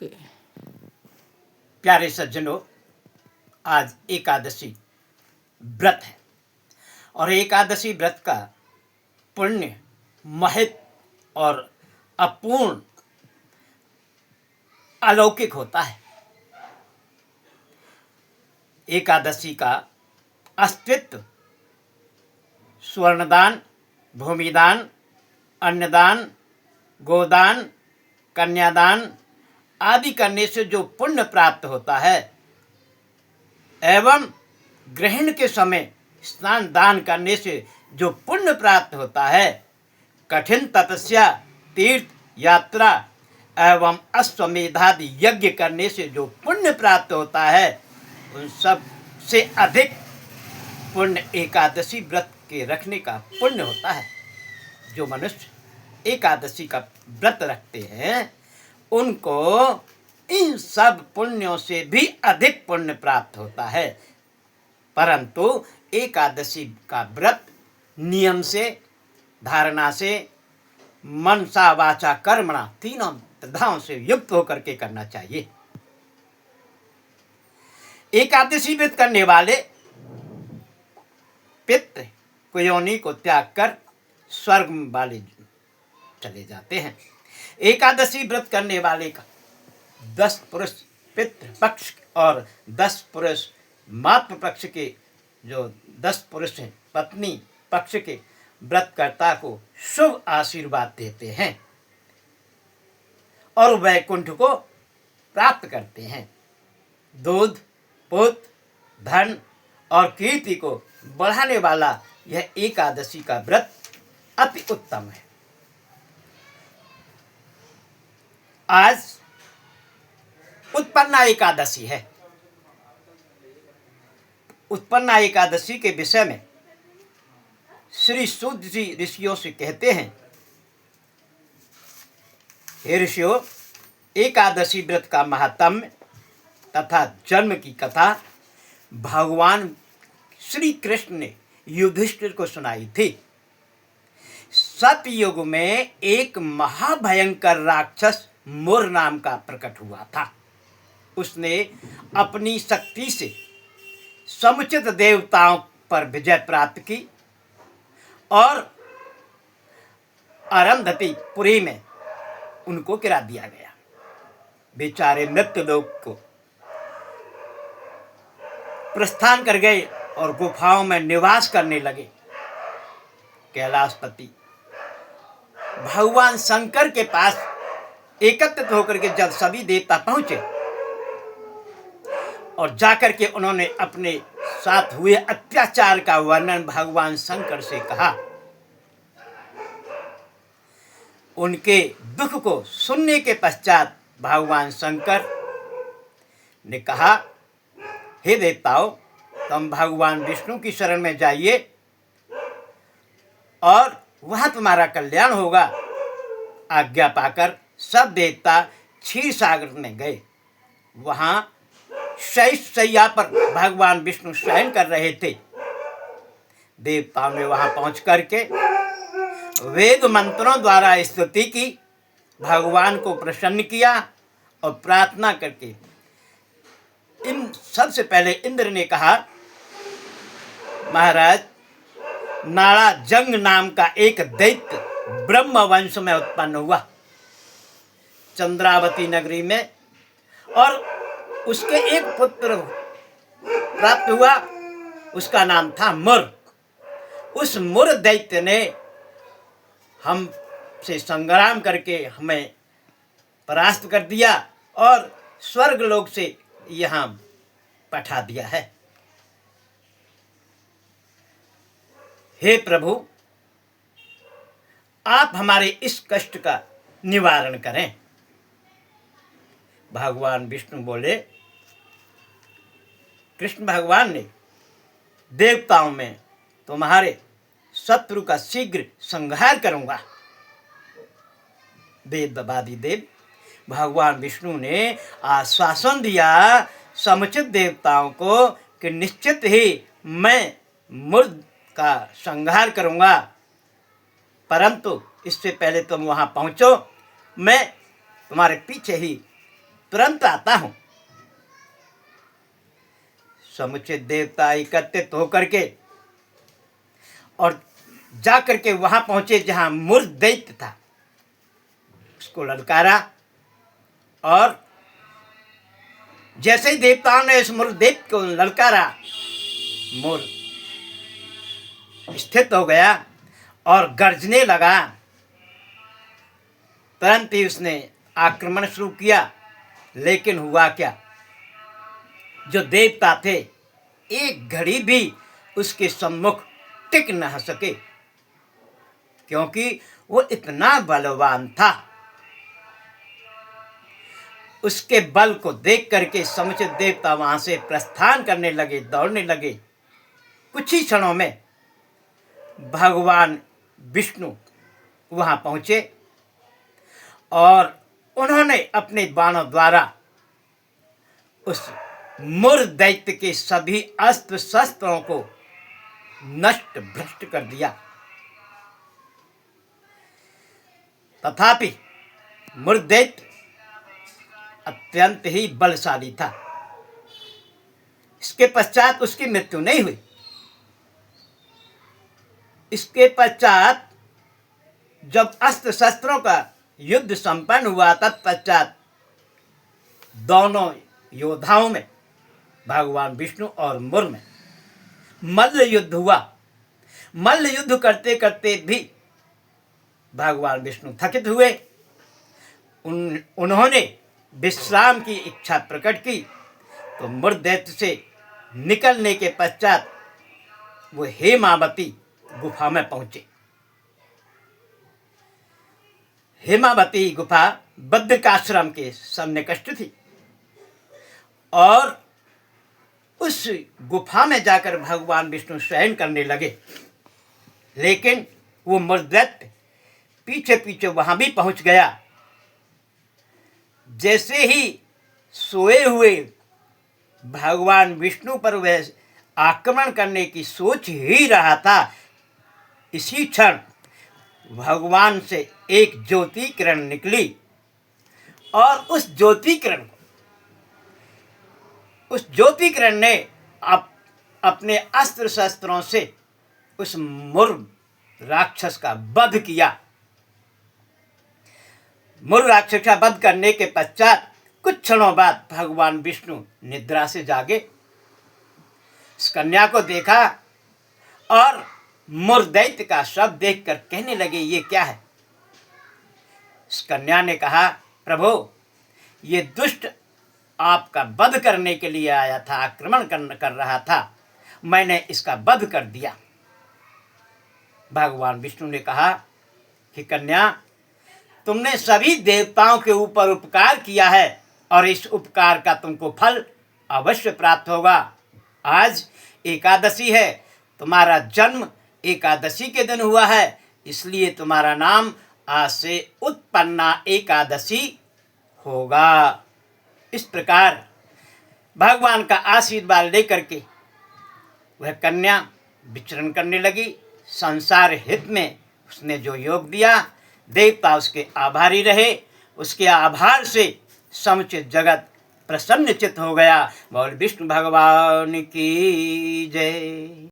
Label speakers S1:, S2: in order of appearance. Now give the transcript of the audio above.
S1: Okay. प्यारे सज्जनों, आज एकादशी व्रत है और एकादशी व्रत का पुण्य महत्व और अपूर्ण अलौकिक होता है। एकादशी का अस्तित्व स्वर्णदान, भूमिदान, अन्नदान, गोदान, कन्यादान आदि करने से जो पुण्य प्राप्त होता है एवं ग्रहण के समय स्नान दान करने से जो पुण्य प्राप्त होता है, कठिन तपस्या, तीर्थ यात्रा एवं अश्वमेधादि यज्ञ करने से जो पुण्य प्राप्त होता है, उन सब से अधिक पुण्य एकादशी व्रत के रखने का पुण्य होता है। जो मनुष्य एकादशी का व्रत रखते हैं उनको इन सब पुण्यों से भी अधिक पुण्य प्राप्त होता है। परंतु एकादशी का व्रत नियम से, धारणा से, मनसा वाचा कर्मणा तीनों प्रधाओं से युक्त होकर के करना चाहिए। एकादशी व्रत करने वाले पितृ कुयोनि को त्याग कर स्वर्ग वाले चले जाते हैं। एकादशी व्रत करने वाले का 10 पुरुष पितृ पक्ष और 10 पुरुष मातृ पक्ष के, जो 10 पुरुष हैं पत्नी पक्ष के व्रतकर्ता को शुभ आशीर्वाद देते हैं और वैकुंठ को प्राप्त करते हैं। दूध, पुत्र, धन और कीर्ति को बढ़ाने वाला यह एकादशी का व्रत अति उत्तम है। आज उत्पन्ना एकादशी है। उत्पन्ना एकादशी के विषय में श्री सूत जी ऋषियों से कहते हैं, हे ऋषियों, एकादशी व्रत का महात्म्य तथा जन्म की कथा भगवान श्री कृष्ण ने युधिष्ठिर को सुनाई थी। सतयुग में एक महाभयंकर राक्षस मुर नाम का प्रकट हुआ था। उसने अपनी शक्ति से समुचित देवताओं पर विजय प्राप्त की और अरुंधति पुरी में उनको गिरा दिया गया। बेचारे मृत्यु लोक को प्रस्थान कर गए और गुफाओं में निवास करने लगे। कैलाशपति भगवान शंकर के पास एकत्रित होकर के जब सभी देवता पहुंचे और जाकर के उन्होंने अपने साथ हुए अत्याचार का वर्णन भगवान शंकर से कहा, उनके दुख को सुनने के पश्चात भगवान शंकर ने कहा, हे देवताओं, तुम भगवान विष्णु की शरण में जाइए और वहां तुम्हारा कल्याण होगा। आज्ञा पाकर सब देवता क्षीर सागर में गए। वहां शैया पर भगवान विष्णु शयन कर रहे थे। देवताओं ने वहां पहुंच करके वेद मंत्रों द्वारा स्तुति की, भगवान को प्रसन्न किया और प्रार्थना करके इन सबसे पहले इंद्र ने कहा, महाराज, नाड़ा जंग नाम का एक दैत्य ब्रह्म वंश में उत्पन्न हुआ चंद्रावती नगरी में, और उसके एक पुत्र प्राप्त हुआ। उसका नाम था मुर। उस मुर दैत्य ने हम से संग्राम करके हमें परास्त कर दिया और स्वर्गलोक से यहाँ पठा दिया है। हे प्रभु, आप हमारे इस कष्ट का निवारण करें। भगवान विष्णु बोले, कृष्ण भगवान ने, देवताओं में तुम्हारे शत्रु का शीघ्र संहार करूंगा। देववादी देव भगवान विष्णु ने आश्वासन दिया समुचित देवताओं को कि निश्चित ही मैं मुर्द का संहार करूंगा, परंतु इससे पहले तुम वहां पहुंचो, मैं तुम्हारे पीछे ही तुरंत आता हूं। समुचित देवता एकत्रित होकर के और जा करके वहां पहुंचे जहां मूर्ख दैत्य था। उसको ललकारा और जैसे ही देवताओं ने इस मूर्ख दैत्य को ललकारा, मोर स्थित हो गया और गर्जने लगा। तुरंत ही उसने आक्रमण शुरू किया। लेकिन हुआ क्या, जो देवता थे एक घड़ी भी उसके सम्मुख टिक न सके, क्योंकि वो इतना बलवान था। उसके बल को देख करके समुचित देवता वहां से प्रस्थान करने लगे, दौड़ने लगे। कुछ ही क्षणों में भगवान विष्णु वहां पहुंचे और उन्होंने अपने बाणों द्वारा उस मूर्ख दैत्य के सभी अस्त्र शस्त्रों को नष्ट भ्रष्ट कर दिया। तथापि मूर्ख दैत्य अत्यंत ही बलशाली था। इसके पश्चात उसकी मृत्यु नहीं हुई। इसके पश्चात जब अस्त्र शस्त्रों का युद्ध संपन्न हुआ, तत्पश्चात दोनों योद्धाओं में, भगवान विष्णु और मुर में मल्ल युद्ध हुआ। मल्ल युद्ध करते करते भी भगवान विष्णु थकित हुए। उन्होंने विश्राम की इच्छा प्रकट की, तो मूर्ख दैत्य से निकलने के पश्चात वो हेमावती गुफा में पहुंचे। हेमावती गुफा बद्रिकाश्रम के सन्निकट थी और उस गुफा में जाकर भगवान विष्णु शयन करने लगे। लेकिन वो मूर्ख दैत्य पीछे पीछे वहां भी पहुंच गया। जैसे ही सोए हुए भगवान विष्णु पर वह आक्रमण करने की सोच ही रहा था, इसी क्षण भगवान से एक ज्योति किरण निकली और उस ज्योति किरण ने अपने अस्त्र शस्त्रों से उस मूर्ख राक्षस का वध किया। मूर्ख राक्षस का वध करने के पश्चात कुछ क्षणों बाद भगवान विष्णु निद्रा से जागे। इस कन्या को देखा और मूर्ख दैत्य का शव देखकर कहने लगे, ये क्या है? इस कन्या ने कहा, प्रभु, ये दुष्ट आपका वध करने के लिए आया था, आक्रमण कर रहा था, मैंने इसका वध कर दिया। भगवान विष्णु ने कहा कि कन्या, तुमने सभी देवताओं के ऊपर उपकार किया है और इस उपकार का तुमको फल अवश्य प्राप्त होगा। आज एकादशी है, तुम्हारा जन्म एकादशी के दिन हुआ है, इसलिए तुम्हारा नाम आज से उत्पन्ना एकादशी होगा। इस प्रकार भगवान का आशीर्वाद लेकर के वह कन्या विचरण करने लगी। संसार हित में उसने जो योग दिया, देवता उसके आभारी रहे। उसके आभार से समुचित जगत प्रसन्नचित हो गया। बोल विष्णु भगवान की जय।